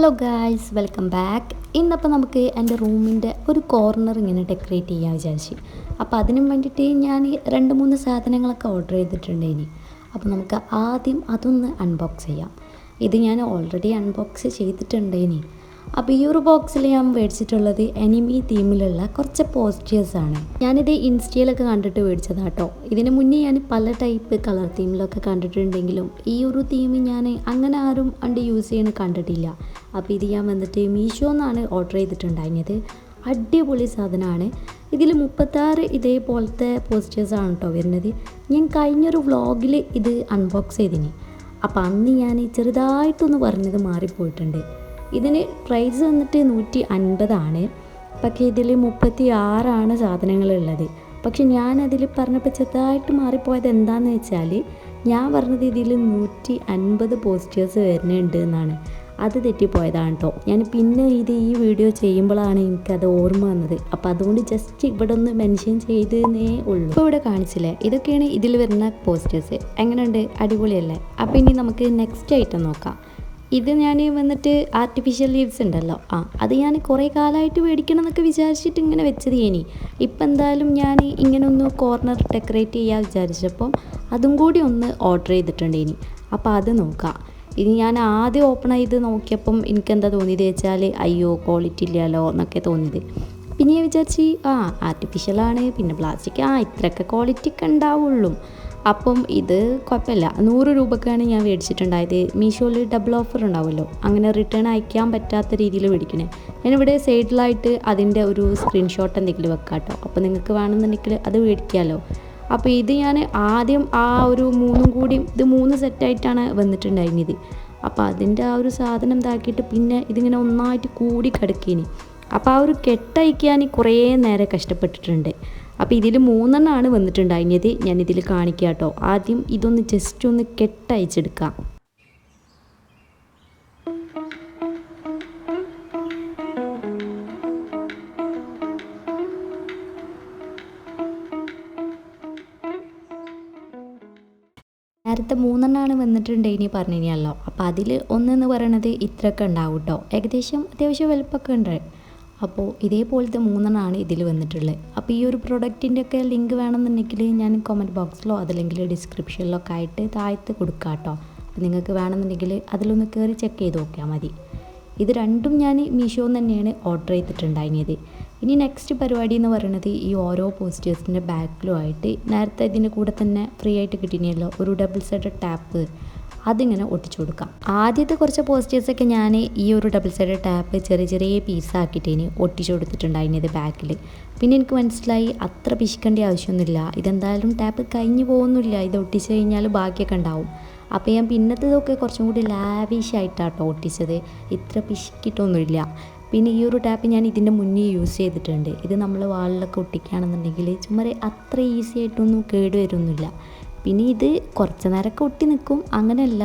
Hello guys, welcome back. ഇന്നപ്പോൾ നമുക്ക് എൻ്റെ റൂമിൻ്റെ ഒരു കോർണർ ഇങ്ങനെ ഡെക്കറേറ്റ് ചെയ്യാൻ വിചാരിച്ചു. അപ്പോൾ അതിനും വേണ്ടിയിട്ട് ഞാൻ 2-3 സാധനങ്ങളൊക്കെ ഓർഡർ ചെയ്തിട്ടുണ്ട്. അപ്പോൾ നമുക്ക് ആദ്യം അതൊന്ന് അൺബോക്സ് ചെയ്യാം. ഇത് ഞാൻ ഓൾറെഡി അൺബോക്സ് ചെയ്തിട്ടുണ്ട്. അപ്പോൾ ഈ ഒരു ബോക്സിൽ ഞാൻ മേടിച്ചിട്ടുള്ളത് എനിമി തീമിലുള്ള കുറച്ച് പോസ്റ്റേഴ്സാണ്. ഞാനിത് ഇൻസ്റ്റയിലൊക്കെ കണ്ടിട്ട് മേടിച്ചതാണ് കേട്ടോ. ഇതിന് മുന്നേ ഞാൻ പല ടൈപ്പ് കളർ തീമിലൊക്കെ കണ്ടിട്ടുണ്ടെങ്കിലും ഈ ഒരു തീം ഞാൻ അങ്ങനെ ആരും യൂസ് ചെയ്യുന്നത് കണ്ടിട്ടില്ല. അപ്പോൾ ഇത് ഞാൻ വന്നിട്ട് മീഷോന്നാണ് ഓർഡർ ചെയ്തിട്ടുണ്ടായിരുന്നത്. അടിപൊളി സാധനമാണ്. ഇതിൽ 36 ഇതേപോലത്തെ പോസ്റ്റേഴ്സാണ് കേട്ടോ വരുന്നത്. ഞാൻ കഴിഞ്ഞൊരു വ്ളോഗിൽ ഇത് അൺബോക്സ് ചെയ്തിന്. അപ്പോൾ അന്ന് ഞാൻ ചെറുതായിട്ടൊന്ന് പറഞ്ഞത് മാറിപ്പോയിട്ടുണ്ട്. ഇതിന് പ്രൈസ് വന്നിട്ട് 150 പക്ഷേ ഇതിൽ 36 സാധനങ്ങളുള്ളത്. പക്ഷെ ഞാനതിൽ പറഞ്ഞപ്പോൾ ചെറുതായിട്ട് മാറിപ്പോയത് എന്താണെന്ന് വെച്ചാൽ, ഞാൻ പറഞ്ഞത് ഇതിൽ 150 പോസ്റ്റേഴ്സ് വരുന്നുണ്ട് എന്നാണ്. അത് തെറ്റിപ്പോയതാണ് കേട്ടോ. ഞാൻ പിന്നെ ഈ വീഡിയോ ചെയ്യുമ്പോഴാണ് എനിക്കത് ഓർമ്മ വന്നത്. അപ്പോൾ അതുകൊണ്ട് ജസ്റ്റ് ഇവിടെ ഒന്ന് മെൻഷൻ ചെയ്തേ ഉള്ളൂ. ഇപ്പോൾ ഇവിടെ കാണിച്ചില്ലേ, ഇതൊക്കെയാണ് ഇതിൽ വരുന്ന പോസ്റ്റേഴ്സ്. എങ്ങനെയുണ്ട്? അടിപൊളിയല്ലേ? അപ്പോൾ ഇനി നമുക്ക് നെക്സ്റ്റ് ഐറ്റം നോക്കാം. ഇത് ഞാൻ വന്നിട്ട് ആർട്ടിഫിഷ്യൽ ലീവ്സ് ഉണ്ടല്ലോ, അത് ഞാൻ കുറേ കാലമായിട്ട് മേടിക്കണം എന്നൊക്കെ വിചാരിച്ചിട്ട് ഇങ്ങനെ വെച്ചത്. ഇപ്പം എന്തായാലും ഞാൻ ഇങ്ങനെ ഒന്ന് കോർണർ ഡെക്കറേറ്റ് ചെയ്യാൻ വിചാരിച്ചപ്പം അതും കൂടി ഒന്ന് ഓർഡർ ചെയ്തിട്ടുണ്ട്. അപ്പോൾ അത് നോക്കാം. ഇനി ഞാൻ ആദ്യം ഓപ്പൺ ചെയ്ത് നോക്കിയപ്പം എനിക്കെന്താ തോന്നിയത് വെച്ചാൽ, അയ്യോ ക്വാളിറ്റി ഇല്ലല്ലോ എന്നൊക്കെ തോന്നിയത്. പിന്നെ ഞാൻ വിചാരിച്ച് ആർട്ടിഫിഷ്യലാണ്, പിന്നെ പ്ലാസ്റ്റിക്, ഇത്രയൊക്കെ ക്വാളിറ്റി ഒക്കെ ഉണ്ടാവുള്ളൂ. അപ്പം ഇത് കുഴപ്പമില്ല. 100 രൂപക്കാണ് ഞാൻ മേടിച്ചിട്ടുണ്ടായത്. മീഷോയിൽ ഡബിൾ ഓഫർ ഉണ്ടാവുമല്ലോ, അങ്ങനെ റിട്ടേൺ അയക്കാൻ പറ്റാത്ത രീതിയിൽ മേടിക്കണേ. ഞാനിവിടെ സൈഡിലായിട്ട് അതിൻ്റെ ഒരു സ്ക്രീൻഷോട്ട് എന്തെങ്കിലും വെക്കാം കേട്ടോ. അപ്പോൾ നിങ്ങൾക്ക് വേണമെന്നുണ്ടെങ്കിൽ അത് മേടിക്കാമല്ലോ. അപ്പോൾ ഇത് ഞാൻ ആദ്യം ഒരു 3 കൂടി, ഇത് 3 സെറ്റായിട്ടാണ് വന്നിട്ടുണ്ടായിരുന്നത്. അപ്പോൾ അതിൻ്റെ ഒരു സാധനം ഇതാക്കിയിട്ട് പിന്നെ ഇതിങ്ങനെ ഒന്നായിട്ട് കൂടി കിടക്കിനി. അപ്പോൾ ഒരു കെട്ടയക്കാൻ കുറേ നേരം കഷ്ടപ്പെട്ടിട്ടുണ്ട്. അപ്പോൾ ഇതിൽ 3 വന്നിട്ടുണ്ടായിരുന്നത്. ഞാനിതിൽ കാണിക്കാം കേട്ടോ. ആദ്യം ഇതൊന്ന് ജസ്റ്റ് ഒന്ന് കെട്ടയച്ചെടുക്കാം. നേരത്തെ 3 വന്നിട്ടുണ്ടെങ്കിൽ പറഞ്ഞിനല്ലോ. അപ്പോൾ അതിൽ ഒന്നെന്ന് പറയണത് ഇത്രയൊക്കെ ഉണ്ടാവും കേട്ടോ. അത്യാവശ്യം വലുപ്പമൊക്കെ ഉണ്ട്. അപ്പോൾ ഇതേപോലത്തെ 3 ഇതിൽ വന്നിട്ടുള്ളത്. അപ്പോൾ ഈ ഒരു പ്രൊഡക്റ്റിൻ്റെയൊക്കെ ലിങ്ക് വേണമെന്നുണ്ടെങ്കിൽ ഞാൻ കമൻറ്റ് ബോക്സിലോ അതല്ലെങ്കിൽ ഡിസ്ക്രിപ്ഷനിലോ ഒക്കെ ആയിട്ട് താഴത്ത് കൊടുക്കാം കേട്ടോ. അപ്പോൾ നിങ്ങൾക്ക് വേണമെന്നുണ്ടെങ്കിൽ അതിലൊന്ന് കയറി ചെക്ക് ചെയ്ത് നോക്കിയാൽ മതി. ഇത് രണ്ടും ഞാൻ മീഷോന്ന് തന്നെയാണ് ഓർഡർ ചെയ്തിട്ടുണ്ടായിരുന്നത്. ഇനി നെക്സ്റ്റ് പരിപാടി എന്ന് പറയുന്നത്, ഈ ഓരോ പോസ്റ്റേഴ്സിൻ്റെ ബാക്കിലുമായിട്ട് നേരത്തെ ഇതിൻ്റെ കൂടെ തന്നെ ഫ്രീ ആയിട്ട് കിട്ടിയല്ലോ ഒരു ഡബിൾ സൈഡ് ടാപ്പ്, അതിങ്ങനെ ഒട്ടിച്ചു കൊടുക്കാം. ആദ്യത്തെ കുറച്ച് പോസ്റ്റേഴ്സൊക്കെ ഞാൻ ഈ ഒരു ഡബിൾ സൈഡ് ടാപ്പ് ചെറിയ പീസാക്കിയിട്ടേന് ഒട്ടിച്ചു കൊടുത്തിട്ടുണ്ടായിരുന്നത് ബാക്കിൽ. പിന്നെ എനിക്ക് മനസ്സിലായി അത്ര പിശിക്കേണ്ട ആവശ്യമൊന്നുമില്ല. ഇതെന്തായാലും ടാപ്പ് കഴിഞ്ഞു പോകുന്നില്ല, ഇത് ഒട്ടിച്ച് കഴിഞ്ഞാൽ ബാക്കിയൊക്കെ ഉണ്ടാവും. അപ്പോൾ ഞാൻ പിന്നത്തേതൊക്കെ കുറച്ചും കൂടി ലാവിഷായിട്ടാട്ടോ ഒട്ടിച്ചത്, ഇത്ര പിശിക്കിയിട്ടൊന്നുമില്ല. പിന്നെ ഈ ഒരു ടാപ്പ് ഞാൻ ഇതിൻ്റെ മുന്നേ യൂസ് ചെയ്തിട്ടുണ്ട്. ഇത് നമ്മൾ വാളിലൊക്കെ ഒട്ടിക്കുകയാണെന്നുണ്ടെങ്കിൽ ചുമ്മാ അത്ര ഈസി ആയിട്ടൊന്നും കേടുവരുന്നില്ല. പിന്നെ ഇത് കുറച്ച് നേരമൊക്കെ ഒട്ടി നിൽക്കും, അങ്ങനെയല്ല,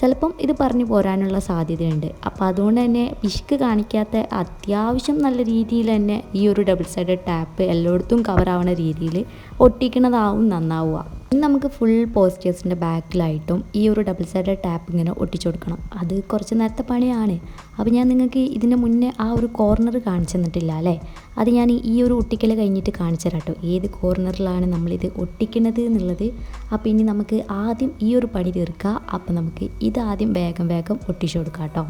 ചിലപ്പം ഇത് പറഞ്ഞു പോരാനുള്ള സാധ്യതയുണ്ട്. അപ്പോൾ അതുകൊണ്ട് തന്നെ പിശുക്ക് കാണിക്കാത്ത അത്യാവശ്യം നല്ല രീതിയിൽ തന്നെ ഈ ഒരു ഡബിൾ സൈഡ് ടാപ്പ് എല്ലായിടത്തും കവറാവുന്ന രീതിയിൽ ഒട്ടിക്കുന്നതാവും നന്നാവുക. ഇനി നമുക്ക് ഫുൾ പോസ്റ്റേഴ്സിൻ്റെ ബാക്കിലായിട്ടും ഈ ഒരു ഡബിൾ സൈഡ് ടാപ്പ് ഇങ്ങനെ ഒട്ടിച്ചു കൊടുക്കണം. അത് കുറച്ച് നേരത്തെ പണിയാണ്. അപ്പോൾ ഞാൻ നിങ്ങൾക്ക് ഇതിൻ്റെ മുന്നേ ഒരു കോർണർ കാണിച്ചു തന്നിട്ടില്ല അല്ലേ, അത് ഞാൻ ഈ ഒരു ഒട്ടിക്കൽ കഴിഞ്ഞിട്ട് കാണിച്ചു തരാം കേട്ടോ, ഏത് കോർണറിലാണ് നമ്മളിത് ഒട്ടിക്കുന്നത് എന്നുള്ളത്. അപ്പോൾ ഇനി നമുക്ക് ആദ്യം ഈ ഒരു പണി തീർക്കാം. അപ്പോൾ നമുക്ക് ഇതാദ്യം വേഗം ഒട്ടിച്ചു കൊടുക്കാം കേട്ടോ.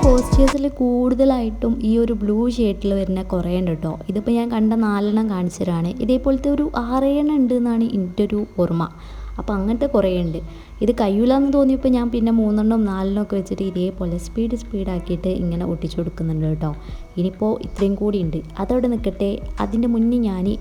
പോസ്റ്റേഴ്സിൽ കൂടുതലായിട്ടും ഈ ഒരു ബ്ലൂ ഷെയ്ഡിൽ വരുന്ന കുറേ ഉണ്ട് കേട്ടോ. ഇതിപ്പോൾ ഞാൻ കണ്ട 4 കാണിച്ചു തരാണ്. ഇതേപോലത്തെ ഒരു 6 ഉണ്ട് എന്നാണ് എൻ്റെ ഒരു ഓർമ്മ. അപ്പോൾ അങ്ങനത്തെ കുറേ ഉണ്ട്. ഇത് കഴിയില്ലെന്ന് തോന്നിയപ്പോൾ ഞാൻ പിന്നെ 3 4 ഒക്കെ വെച്ചിട്ട് ഇതേപോലെ സ്പീഡാക്കിയിട്ട് ഇങ്ങനെ ഒട്ടിച്ചു കൊടുക്കുന്നുണ്ട് കേട്ടോ. ഇനിയിപ്പോൾ ഇത്രയും കൂടി ഉണ്ട്, അതവിടെ നിൽക്കട്ടെ. അതിൻ്റെ മുന്നേ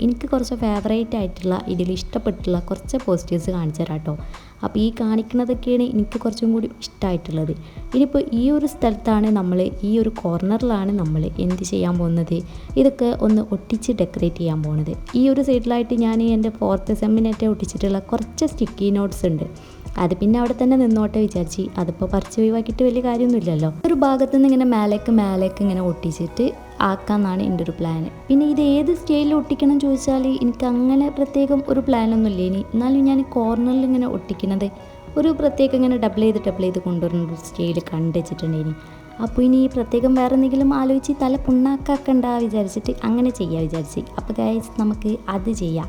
എനിക്ക് കുറച്ച് ഫേവറേറ്റ് ആയിട്ടുള്ള ഇതിൽ ഇഷ്ടപ്പെട്ടുള്ള കുറച്ച് പോസ്റ്റേഴ്സ് കാണിച്ചു തരാം കേട്ടോ. അപ്പോൾ ഈ കാണിക്കുന്നതൊക്കെയാണ് എനിക്ക് കുറച്ചും കൂടി ഇഷ്ടമായിട്ടുള്ളത്. ഇനിയിപ്പോൾ ഈ ഒരു സ്ഥലത്താണ് നമ്മൾ, ഈ ഒരു കോർണറിലാണ് നമ്മൾ എന്ത് ചെയ്യാൻ പോകുന്നത്, ഇതൊക്കെ ഒന്ന് ഒട്ടിച്ച് ഡെക്കറേറ്റ് ചെയ്യാൻ പോകുന്നത്. ഈ ഒരു സൈഡിലായിട്ട് ഞാൻ എൻ്റെ 4th സെമ്മിനായിട്ട് ഒട്ടിച്ചിട്ടുള്ള കുറച്ച് സ്റ്റിക്കി നോട്ട്സ് ഉണ്ട്. അത് പിന്നെ അവിടെ തന്നെ നിന്നോട്ടെ വിചാരിച്ച്, അതിപ്പോൾ പറിച്ച് ഒഴിവാക്കിയിട്ട് വലിയ കാര്യമൊന്നുമില്ലല്ലോ. ഒരു ഭാഗത്തു നിന്ന് ഇങ്ങനെ മേലേക്ക് ഇങ്ങനെ ഒട്ടിച്ചിട്ട് ആക്കാമെന്നാണ് എൻ്റെ ഒരു പ്ലാന്. പിന്നെ ഇത് ഏത് സ്റ്റൈലിൽ ഒട്ടിക്കണം ചോദിച്ചാൽ എനിക്ക് അങ്ങനെ പ്രത്യേകം ഒരു പ്ലാനൊന്നുമില്ല ഇനി. എന്നാലും ഞാൻ കോർണറിൽ ഇങ്ങനെ ഒട്ടിക്കുന്നത് ഒരു പ്രത്യേകം ഇങ്ങനെ ഡബിൾ ചെയ്ത് കൊണ്ടുവരുന്ന ഒരു സ്റ്റൈൽ കണ്ടുവച്ചിട്ടുണ്ട് ഇനി. അപ്പോൾ ഇനി പ്രത്യേകം വേറെ എന്തെങ്കിലും ആലോചിച്ച് തല പുണ്ണാക്കണ്ട വിചാരിച്ചിട്ട് അങ്ങനെ ചെയ്യാൻ വിചാരിച്ച്. അപ്പോൾ ഗൈസ് നമുക്ക് അത് ചെയ്യാം.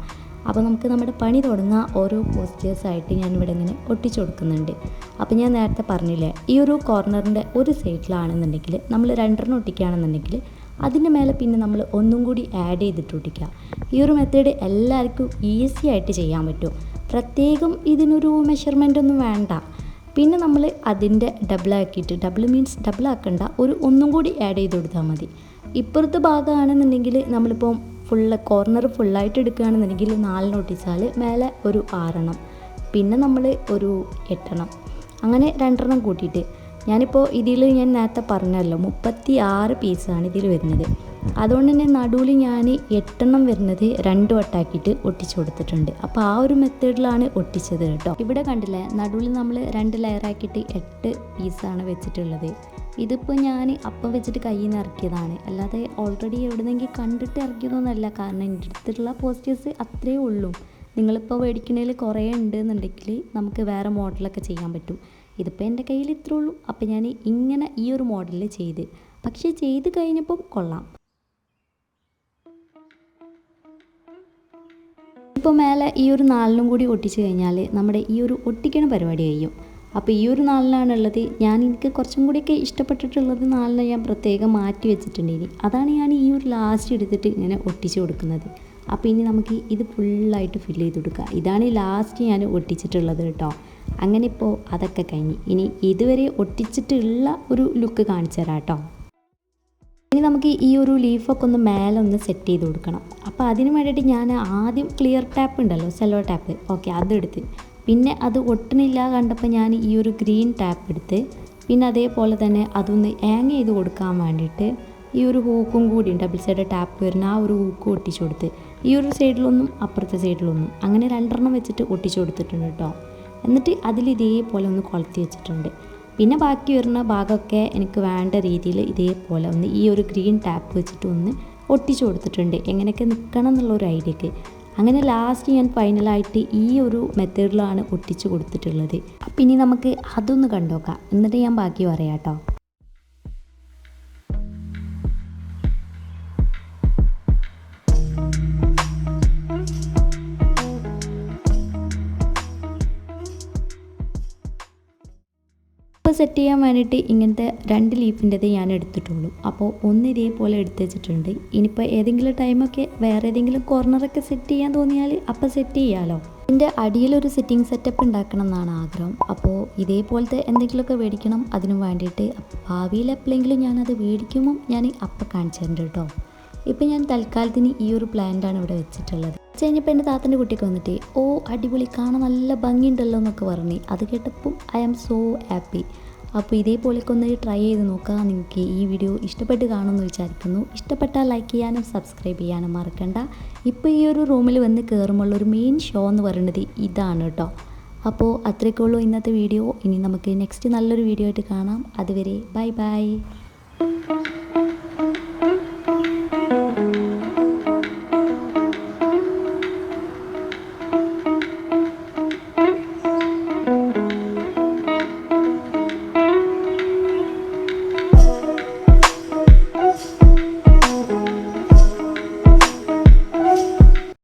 അപ്പോൾ നമുക്ക് നമ്മുടെ പണി തുടങ്ങാൻ ഓരോ പോസ്റ്റേഴ്സായിട്ട് ഞാനിവിടെ ഇങ്ങനെ ഒട്ടിച്ചു കൊടുക്കുന്നുണ്ട്. അപ്പോൾ ഞാൻ നേരത്തെ പറഞ്ഞില്ലേ, ഈ ഒരു കോർണറിൻ്റെ ഒരു സൈഡിലാണെന്നുണ്ടെങ്കിൽ നമ്മൾ 2 ഒട്ടിക്കുകയാണെന്നുണ്ടെങ്കിൽ അതിൻ്റെ മേലെ പിന്നെ നമ്മൾ ഒന്നും കൂടി ആഡ് ചെയ്തിട്ട് ഒട്ടിക്കുക. ഈ ഒരു മെത്തേഡ് എല്ലാവർക്കും ഈസി ആയിട്ട് ചെയ്യാൻ പറ്റും. പ്രത്യേകം ഇതിനൊരു മെഷർമെൻ്റ് ഒന്നും വേണ്ട. പിന്നെ നമ്മൾ അതിൻ്റെ ഡബിൾ മീൻസ് ഡബിളാക്കണ്ട, ഒന്നും കൂടി ആഡ് ചെയ്ത് കൊടുത്താൽ മതി. ഇപ്പുറത്തെ ഭാഗമാണെന്നുണ്ടെങ്കിൽ നമ്മളിപ്പോൾ കോർണർ ഫുള്ളായിട്ട് എടുക്കുകയാണെന്നുണ്ടെങ്കിൽ 4 ഒട്ടിച്ചാൽ മേലെ ഒരു 6, പിന്നെ നമ്മൾ ഒരു 8, അങ്ങനെ 2 കൂട്ടിയിട്ട് ഞാനിപ്പോൾ ഞാൻ നേരത്തെ പറഞ്ഞല്ലോ 36 പീസാണ് ഇതിൽ വരുന്നത്. അതുകൊണ്ട് തന്നെ നടുവിൽ ഞാൻ 8 വരുന്നത് 2 വട്ടാക്കിയിട്ട് ഒട്ടിച്ചു കൊടുത്തിട്ടുണ്ട്. അപ്പോൾ ആ ഒരു മെത്തേഡിലാണ് ഒട്ടിച്ചത് കേട്ടോ. ഇവിടെ കണ്ടില്ലേ, നടുവിൽ നമ്മൾ 2 ലെയറാക്കിയിട്ട് 8 പീസാണ് വെച്ചിട്ടുള്ളത്. ഇതിപ്പോൾ ഞാൻ അപ്പം വെച്ചിട്ട് കയ്യിൽ നിന്ന് ഇറക്കിയതാണ്, അല്ലാതെ ഓൾറെഡി എവിടെന്നെങ്കിൽ കണ്ടിട്ട് ഇറക്കിയതൊന്നുമല്ല. കാരണം എൻ്റെ അടുത്തുള്ള പോസ്റ്റേഴ്സ് അത്രയേ ഉള്ളൂ. നിങ്ങളിപ്പോൾ മേടിക്കണതിൽ കുറേ ഉണ്ടെന്നുണ്ടെങ്കിൽ നമുക്ക് വേറെ മോഡലൊക്കെ ചെയ്യാൻ പറ്റും. ഇതിപ്പോൾ എൻ്റെ കയ്യിൽ ഇത്രേ ഉള്ളൂ. അപ്പോൾ ഞാൻ ഇങ്ങനെ ഈ ഒരു മോഡലിൽ പക്ഷേ ചെയ്ത് കഴിഞ്ഞപ്പോൾ കൊള്ളാം. ഇപ്പോൾ മേലെ ഈ ഒരു 4 കൂടി ഒട്ടിച്ച് കഴിഞ്ഞാൽ നമ്മുടെ ഈ ഒരു ഒട്ടിക്കണ പരിപാടി കഴിയും. അപ്പോൾ ഈ ഒരു 4 എനിക്ക് കുറച്ചും കൂടിയൊക്കെ ഇഷ്ടപ്പെട്ടിട്ടുള്ളത് 4 ഞാൻ പ്രത്യേകം മാറ്റി വെച്ചിട്ടുണ്ട് ഇനി. അതാണ് ഞാൻ ഈ ഒരു ലാസ്റ്റ് എടുത്തിട്ട് ഇങ്ങനെ ഒട്ടിച്ച് കൊടുക്കുന്നത്. അപ്പോൾ ഇനി നമുക്ക് ഇത് ഫുള്ളായിട്ട് ഫില്ല് ചെയ്ത് കൊടുക്കുക. ഇതാണ് ലാസ്റ്റ് ഞാൻ ഒട്ടിച്ചിട്ടുള്ളത് കേട്ടോ. അങ്ങനെ ഇപ്പോൾ അതൊക്കെ കഴിഞ്ഞ് ഇനി ഇതുവരെ ഒട്ടിച്ചിട്ടുള്ള ഒരു ലുക്ക് കാണിച്ചു തരാം കേട്ടോ. ഇനി നമുക്ക് ഈ ഒരു ലീഫൊക്കെ ഒന്ന് മേലെ ഒന്ന് സെറ്റ് ചെയ്ത് കൊടുക്കണം. അപ്പോൾ അതിന് വേണ്ടിയിട്ട് ഞാൻ ആദ്യം ക്ലിയർ ടാപ്പ് ഉണ്ടല്ലോ, സെല്ലോ ടാപ്പ്, ഓക്കെ അതെടുത്ത്, പിന്നെ അത് ഒട്ടണില്ല കണ്ടപ്പോൾ ഞാൻ ഈ ഒരു ഗ്രീൻ ടാപ്പ് എടുത്ത്, പിന്നെ അതേപോലെ തന്നെ അതൊന്ന് ഹാങ് ചെയ്ത് കൊടുക്കാൻ വേണ്ടിയിട്ട് ഈ ഒരു ഹൂക്കും കൂടി ഡബിൾ സൈഡ് ടാപ്പ് വരുന്ന ആ ഒരു ഹൂക്ക് ഒട്ടിച്ചു കൊടുത്ത്, ഈ ഒരു സൈഡിലൊന്നും അപ്പുറത്തെ സൈഡിലൊന്നും, അങ്ങനെ 2 വെച്ചിട്ട് ഒട്ടിച്ചു കൊടുത്തിട്ടുണ്ട് കേട്ടോ. എന്നിട്ട് അതിൽ ഇതേപോലെ ഒന്ന് കൊളുത്തി വെച്ചിട്ടുണ്ട്. പിന്നെ ബാക്കി വരുന്ന ഭാഗമൊക്കെ എനിക്ക് വേണ്ട രീതിയിൽ ഇതേപോലെ ഒന്ന് ഈ ഒരു ഗ്രീൻ ടാപ്പ് വെച്ചിട്ട് ഒന്ന് ഒട്ടിച്ചു കൊടുത്തിട്ടുണ്ട്, എങ്ങനെയൊക്കെ നിൽക്കണം എന്നുള്ളൊരു ഐഡിയക്ക്. അങ്ങനെ ലാസ്റ്റ് ഞാൻ ഫൈനലായിട്ട് ഈ ഒരു മെത്തേഡിലാണ് ഒട്ടിച്ചു കൊടുത്തിട്ടുള്ളത്. അപ്പം ഇനി നമുക്ക് അതൊന്ന് കണ്ടുനോക്കാം, എന്നിട്ട് ഞാൻ ബാക്കി പറയാം കേട്ടോ. സെറ്റ് ചെയ്യാൻ വേണ്ടിയിട്ട് ഇങ്ങനത്തെ 2 ലീഫിൻ്റെത് ഞാൻ എടുത്തിട്ടുള്ളൂ. അപ്പോൾ ഒന്ന് ഇതേപോലെ എടുത്ത് വെച്ചിട്ടുണ്ട്. ഇനിയിപ്പോൾ ഏതെങ്കിലും ടൈമൊക്കെ വേറെ ഏതെങ്കിലും കോർണറൊക്കെ സെറ്റ് ചെയ്യാൻ തോന്നിയാൽ അപ്പോൾ സെറ്റ് ചെയ്യാമല്ലോ. എൻ്റെ അടിയിലൊരു സെറ്റിംഗ് സെറ്റപ്പ് ഉണ്ടാക്കണം എന്നാണ് ആഗ്രഹം. അപ്പോൾ ഇതേപോലത്തെ എന്തെങ്കിലുമൊക്കെ മേടിക്കണം അതിന് വേണ്ടിയിട്ട്. ഭാവിയിൽ എപ്പോഴെങ്കിലും ഞാനത് മേടിക്കുമ്പം ഞാൻ അപ്പം കാണിച്ചു തരുന്നുണ്ട് കേട്ടോ. ഇപ്പം ഞാൻ തൽക്കാലത്തിന് ഈ ഒരു പ്ലാന്റാണ് ഇവിടെ വെച്ചിട്ടുള്ളത്. കഴിഞ്ഞപ്പോൾ എൻ്റെ താത്തൻ്റെ കുട്ടിയൊക്കെ വന്നിട്ട് ഓ അടിപൊളി, കാണാൻ നല്ല ഭംഗിയുണ്ടല്ലോ എന്നൊക്കെ പറഞ്ഞ്, അത് കേട്ടപ്പം ഐ ആം സോ ഹാപ്പി. അപ്പോൾ ഇതേപോലെയൊക്കെ ഒന്ന് ട്രൈ ചെയ്ത് നോക്കുക. നിങ്ങൾക്ക് ഈ വീഡിയോ ഇഷ്ടപ്പെട്ട് കാണുമെന്ന് വിചാരിക്കുന്നു. ഇഷ്ടപ്പെട്ടാൽ ലൈക്ക് ചെയ്യാനും സബ്സ്ക്രൈബ് ചെയ്യാനും മറക്കണ്ട. ഇപ്പോൾ ഈ ഒരു റൂമിൽ വന്ന് കയറുമ്പോൾ ഒരു മെയിൻ ഷോ എന്ന് പറയുന്നത് ഇതാണ് കേട്ടോ. അപ്പോൾ അത്രയൊക്കെ ഉള്ളൂ ഇന്നത്തെ വീഡിയോ. ഇനി നമുക്ക് നെക്സ്റ്റ് നല്ലൊരു വീഡിയോ ആയിട്ട് കാണാം. അതുവരെ ബൈ ബൈ.